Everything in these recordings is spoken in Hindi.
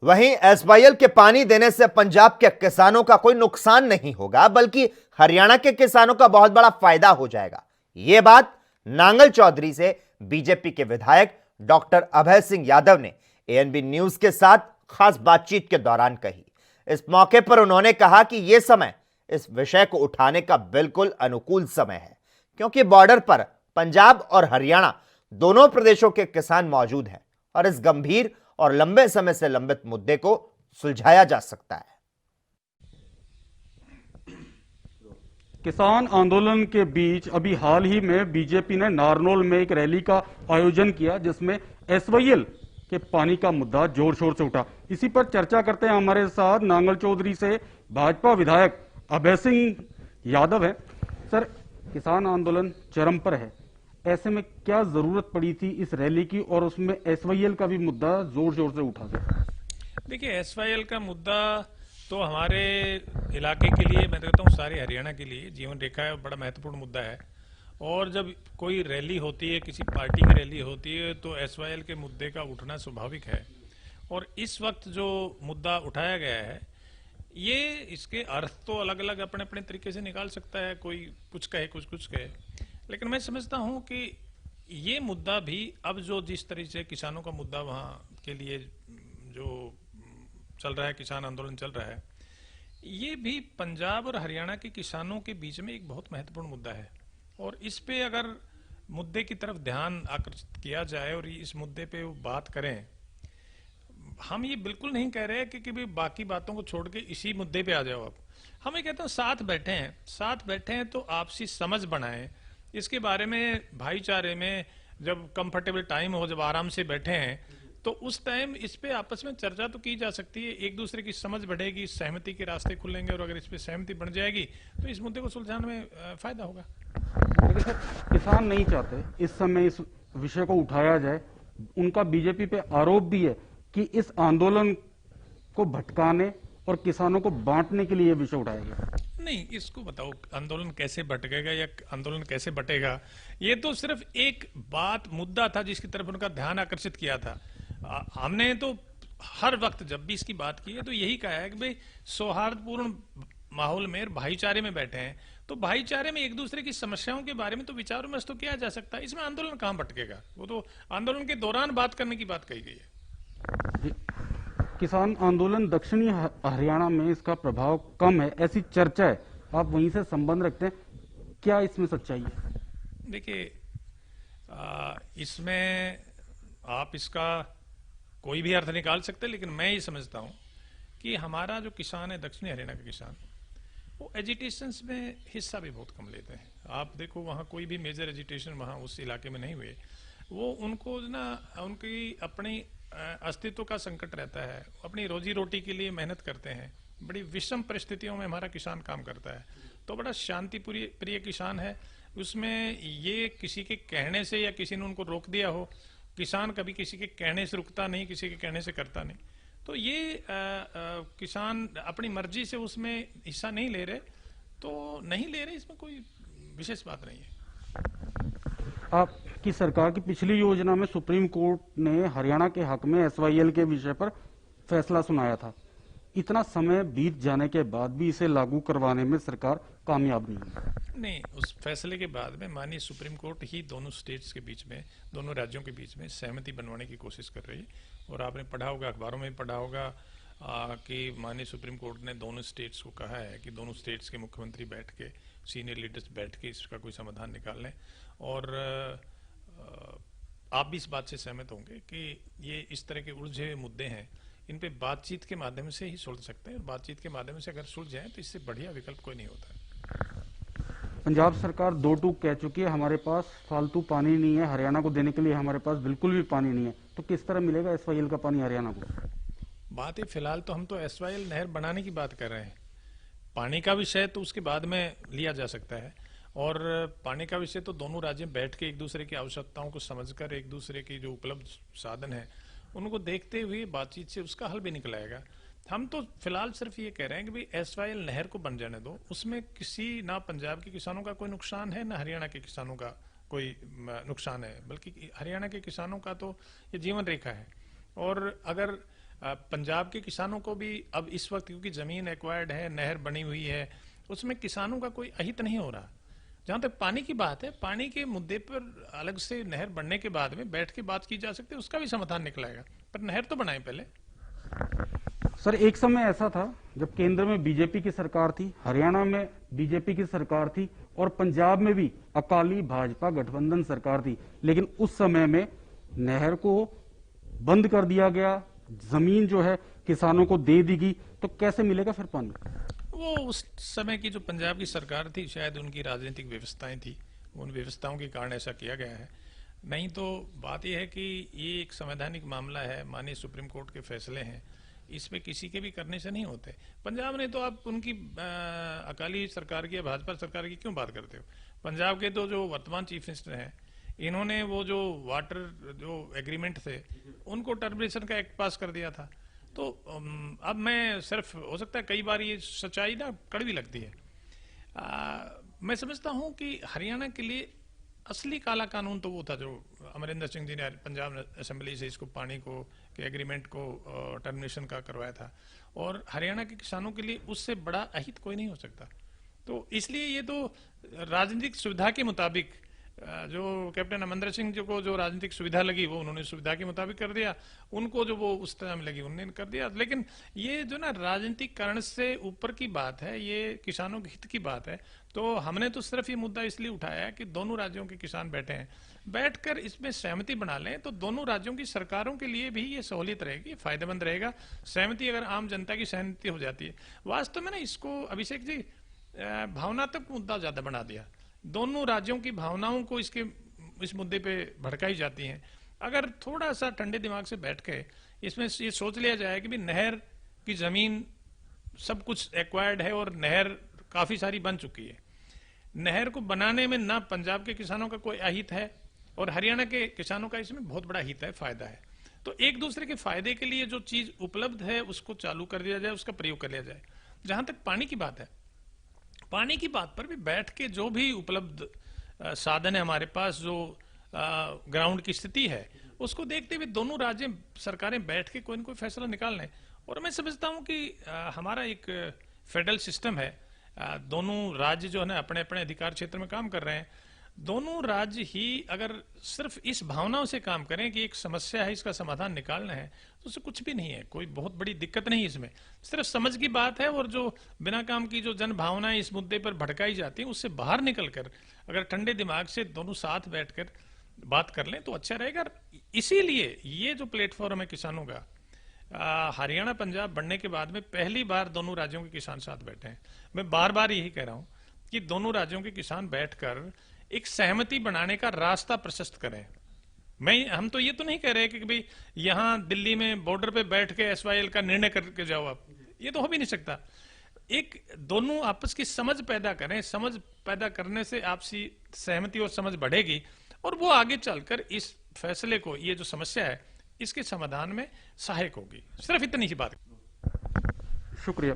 वहीं एसवाईएल के पानी देने से पंजाब के किसानों का कोई नुकसान नहीं होगा, बल्कि हरियाणा के किसानों का बहुत बड़ा फायदा हो जाएगा। यह बात नांगल चौधरी से बीजेपी के विधायक डॉक्टर अभय सिंह यादव ने एएनबी न्यूज के साथ खास बातचीत के दौरान कही। इस मौके पर उन्होंने कहा कि यह समय इस विषय को उठाने का बिल्कुल अनुकूल समय है, क्योंकि बॉर्डर पर पंजाब और हरियाणा दोनों प्रदेशों के किसान मौजूद हैं और इस गंभीर और लंबे समय से लंबित मुद्दे को सुलझाया जा सकता है। किसान आंदोलन के बीच अभी हाल ही में बीजेपी ने नारनौल में एक रैली का आयोजन किया, जिसमें एसवाईएल के पानी का मुद्दा जोर शोर से उठा। इसी पर चर्चा करते हैं हमारे साथ नांगल चौधरी से भाजपा विधायक अभय सिंह यादव है। सर, किसान आंदोलन चरम पर है, ऐसे में क्या जरूरत पड़ी थी इस रैली की, और उसमें एसवाईएल का भी मुद्दा जोर शोर से उठा था? देखिए, एसवाईएल का मुद्दा तो हमारे इलाके के लिए, मैं कहता हूँ सारे हरियाणा के लिए जीवन रेखा है, बड़ा महत्वपूर्ण मुद्दा है। और जब कोई रैली होती है, किसी पार्टी की रैली होती है, तो एसवाईएल के मुद्दे का उठना स्वाभाविक है। और इस वक्त जो मुद्दा उठाया गया है, ये इसके अर्थ तो अलग अलग अपने अपने तरीके से निकाल सकता है, कोई कुछ कहे कुछ कहे, लेकिन मैं समझता हूँ कि ये मुद्दा भी अब जो जिस तरह से किसानों का मुद्दा वहाँ के लिए जो चल रहा है, किसान आंदोलन चल रहा है, ये भी पंजाब और हरियाणा के किसानों के बीच में एक बहुत महत्वपूर्ण मुद्दा है। और इस पे अगर मुद्दे की तरफ ध्यान आकर्षित किया जाए और इस मुद्दे पे वो बात करें, हम ये बिल्कुल नहीं कह रहे कि भाई बाकी बातों को छोड़ के इसी मुद्दे पे आ जाओ। आप हम ये कहते हैं साथ बैठे हैं तो आपसी समझ बनाएं, इसके बारे में भाईचारे में जब कंफर्टेबल टाइम हो, जब आराम से बैठे हैं, तो उस टाइम इस पे आपस में चर्चा तो की जा सकती है, एक दूसरे की समझ बढ़ेगी, सहमति के रास्ते खुलेंगे, और अगर इस पे सहमति बन जाएगी तो इस मुद्दे को सुलझाने में फायदा होगा। लेकिन सर, किसान नहीं चाहते इस समय इस विषय को उठाया जाए। उनका बीजेपी पे आरोप भी है कि इस आंदोलन को भटकाने और किसानों को बांटने के लिए यह विषय उठाया गया। नहीं, इसको बताओ, आंदोलन कैसे भटकेगा या आंदोलन कैसे बटेगा? ये तो सिर्फ एक मुद्दा था जिसकी तरफ उनका ध्यान आकर्षित किया था। हमने तो हर वक्त जब भी इसकी बात की है तो यही कहा है कि भाई सौहार्दपूर्ण माहौल में, भाईचारे में बैठे हैं, तो भाईचारे में एक दूसरे की समस्याओं के बारे में तो विचार विमर्श तो किया जा सकता है। इसमें आंदोलन कहां भटकेगा? वो तो आंदोलन के दौरान बात करने की बात कही गई है। किसान आंदोलन दक्षिणी हरियाणा में इसका प्रभाव कम है, ऐसी चर्चा है, आप वहीं से संबंध रखते हैं, क्या इसमें सच्चाई है? देखिए, इसमें आप इसका कोई भी अर्थ निकाल सकते हैं, लेकिन मैं ये समझता हूं कि हमारा जो किसान है, दक्षिणी हरियाणा के किसान, वो एजिटेशंस में हिस्सा भी बहुत कम लेते हैं। आप देखो, वहाँ कोई भी मेजर एजिटेशन वहाँ उस इलाके में नहीं हुए। वो उनको ना उनकी अपनी अस्तित्व का संकट रहता है, अपनी रोजी रोटी के लिए मेहनत करते हैं, बड़ी विषम परिस्थितियों में हमारा किसान काम करता है, तो बड़ा शांति प्रिय किसान है। उसमें ये किसी के कहने से या किसी ने उनको रोक दिया हो, किसान कभी किसी के कहने से रुकता नहीं, किसी के कहने से करता नहीं। तो ये किसान अपनी मर्जी से उसमें हिस्सा नहीं ले रहे, तो नहीं ले रहे, इसमें कोई विशेष बात नहीं है। आपकी सरकार की पिछली योजना में सुप्रीम कोर्ट ने हरियाणा के हक में एसवाईएल के विषय पर फैसला सुनाया था। इतना समय बीत जाने के बाद भी इसे लागू करवाने में सरकार कामयाब नहीं है। नहीं, उस फैसले के बाद में माननीय सुप्रीम कोर्ट ही दोनों स्टेट्स के बीच में, दोनों राज्यों के बीच में सहमति बनवाने की कोशिश कर रही है। और आपने पढ़ा होगा, अखबारों में पढ़ा होगा कि माननीय सुप्रीम कोर्ट ने दोनों स्टेट्स को कहा है कि दोनों स्टेट्स के मुख्यमंत्री बैठ के, सीनियर लीडर्स बैठ के इसका कोई समाधान निकाल लें। और आप भी इस बात से सहमत होंगे कि ये इस तरह के उलझे हुए मुद्दे हैं, इन पे बातचीत के माध्यम से ही सुलझ सकते हैं, और बातचीत के माध्यम से अगर सुलझ जाए तो इससे बढ़िया विकल्प कोई नहीं होता है। पंजाब सरकार दो टूक कह चुकी है, हमारे पास फालतू पानी नहीं है, हरियाणा को देने के लिए हमारे पास बिल्कुल भी पानी नहीं है, तो किस तरह मिलेगा एसवाईएल का पानी हरियाणा को? बात है, फिलहाल तो हम तो एसवाईएल नहर बनाने की बात कर रहे हैं। पानी का विषय तो उसके बाद में लिया जा सकता है, और पानी का विषय तो दोनों राज्य बैठ के एक दूसरे की आवश्यकताओं को समझकर, एक दूसरे की जो उपलब्ध साधन है उनको देखते हुए बातचीत से उसका हल भी निकल आएगा। हम तो फिलहाल सिर्फ ये कह रहे हैं कि भाई एसवाईएल नहर को बन जाने दो, उसमें किसी ना पंजाब के किसानों का कोई नुकसान है, ना हरियाणा के किसानों का कोई नुकसान है, बल्कि हरियाणा के किसानों का तो ये जीवन रेखा है। और अगर पंजाब के किसानों को भी अब इस वक्त क्योंकि जमीन एक्वायर्ड है, नहर बनी हुई है, उसमें किसानों का कोई अहित नहीं हो रहा। जहां तक पानी की बात है, पानी के मुद्दे पर अलग से नहर बनने के बाद में बैठ के बात की जा सकती है, उसका भी समाधान निकलेगा, पर नहर तो बनाए पहले। सर, एक समय ऐसा था जब केंद्र में बीजेपी की सरकार थी, हरियाणा में बीजेपी की सरकार थी और पंजाब में भी अकाली भाजपा गठबंधन सरकार थी, लेकिन उस समय में नहर को बंद कर दिया गया, जमीन जो है किसानों को दे दी गई, तो कैसे मिलेगा फिर पानी? वो उस समय की जो पंजाब की सरकार थी, शायद उनकी राजनीतिक व्यवस्थाएं थी, उन व्यवस्थाओं के कारण ऐसा किया गया है। नहीं तो बात यह है कि ये एक संवैधानिक मामला है, माननीय सुप्रीम कोर्ट के फैसले हैं, इसमें किसी के भी करने से नहीं होते। पंजाब ने तो आप उनकी अकाली सरकार की या भाजपा सरकार की क्यों बात करते हो? पंजाब के तो जो वर्तमान चीफ मिनिस्टर हैं, इन्होंने वो जो वाटर जो एग्रीमेंट थे उनको टर्मिनेशन का एक्ट पास कर दिया था। तो अब मैं सिर्फ, हो सकता है कई बार ये सच्चाई ना कड़वी लगती है, मैं समझता हूं कि हरियाणा के लिए असली काला कानून तो वो था जो अमरिंदर सिंह जी ने पंजाब असेंबली से इसको पानी को के एग्रीमेंट को टर्मिनेशन का करवाया था, और हरियाणा के किसानों के लिए उससे बड़ा अहित कोई नहीं हो सकता। तो इसलिए ये तो राजनीतिक सुविधा के मुताबिक जो कैप्टन अमरिंदर सिंह जी को जो राजनीतिक सुविधा लगी वो उन्होंने सुविधा के मुताबिक कर दिया, उनको जो वो उस तरह में लगी उन्होंने कर दिया। लेकिन ये जो ना राजनीतिक कारण से ऊपर की बात है, ये किसानों के हित की बात है। तो हमने तो सिर्फ ये मुद्दा इसलिए उठाया है कि दोनों राज्यों के किसान बैठे हैं, बैठकर इसमें सहमति बना लें तो दोनों राज्यों की सरकारों के लिए भी ये सहूलियत रहेगी, फायदेमंद रहेगा। सहमति अगर आम जनता की सहमति हो जाती है, वास्तव में ना इसको अभिषेक जी भावनात्मक मुद्दा ज्यादा बना दिया, दोनों राज्यों की भावनाओं को इस मुद्दे पे भड़काई जाती हैं। अगर थोड़ा सा ठंडे दिमाग से बैठ के इसमें ये सोच लिया जाए कि भी नहर की जमीन सब कुछ एक्वायर्ड है और नहर काफी सारी बन चुकी है, नहर को बनाने में ना पंजाब के किसानों का कोई अहित है और हरियाणा के किसानों का इसमें बहुत बड़ा हित है, फायदा है। तो एक दूसरे के फायदे के लिए जो चीज उपलब्ध है उसको चालू कर दिया जाए, उसका प्रयोग कर लिया जाए। जहां तक पानी की बात है, पानी की बात पर भी बैठ के जो भी उपलब्ध साधन है हमारे पास, जो ग्राउंड की स्थिति है, उसको देखते हुए दोनों राज्य सरकारें बैठ के कोई न कोई फैसला निकाल लें। और मैं समझता हूं कि हमारा एक फेडरल सिस्टम है, दोनों राज्य जो है ना अपने अपने अधिकार क्षेत्र में काम कर रहे हैं। दोनों राज्य ही अगर सिर्फ इस भावनाओं से काम करें कि एक समस्या है, इसका समाधान निकालना है, तो उससे कुछ भी नहीं है, कोई बहुत बड़ी दिक्कत नहीं इसमें, सिर्फ समझ की बात है। और जो बिना काम की जो जन भावनाएं इस मुद्दे पर भड़काई जाती हैं, उससे बाहर निकलकर अगर ठंडे दिमाग से दोनों साथ बैठकर बात कर लें तो अच्छा रहेगा। इसीलिए ये जो प्लेटफॉर्म है किसानों का, हरियाणा पंजाब बनने के बाद में पहली बार दोनों राज्यों के किसान साथ बैठे हैं। मैं बार बार यही कह रहा हूं कि दोनों राज्यों के किसान बैठकर एक सहमति बनाने का रास्ता प्रशस्त करें। हम तो ये तो नहीं कह रहे कि भाई यहां दिल्ली में बॉर्डर पे बैठ के एसवाईएल का निर्णय करके जाओ आप, ये तो हो भी नहीं सकता। एक दोनों आपस की समझ पैदा करें, समझ पैदा करने से आपसी सहमति और समझ बढ़ेगी और वो आगे चलकर इस फैसले को, ये जो समस्या है इसके समाधान में सहायक होगी। सिर्फ इतनी ही बात। शुक्रिया।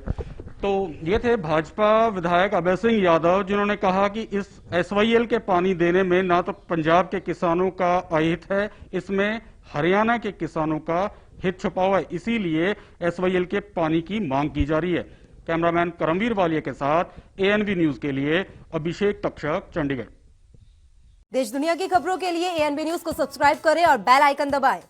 तो ये थे भाजपा विधायक अभय सिंह यादव, जिन्होंने कहा कि इस एसवाईएल के पानी देने में ना तो पंजाब के किसानों का अहित है, इसमें हरियाणा के किसानों का हित छुपा हुआ है, इसीलिए एसवाईएल के पानी की मांग की जा रही है। कैमरामैन करमवीर वालिया के साथ एएनबी न्यूज के लिए अभिषेक तक्षक, चंडीगढ़। देश दुनिया की खबरों के लिए एएनबी न्यूज को सब्सक्राइब करें और बेल आइकन दबाएं।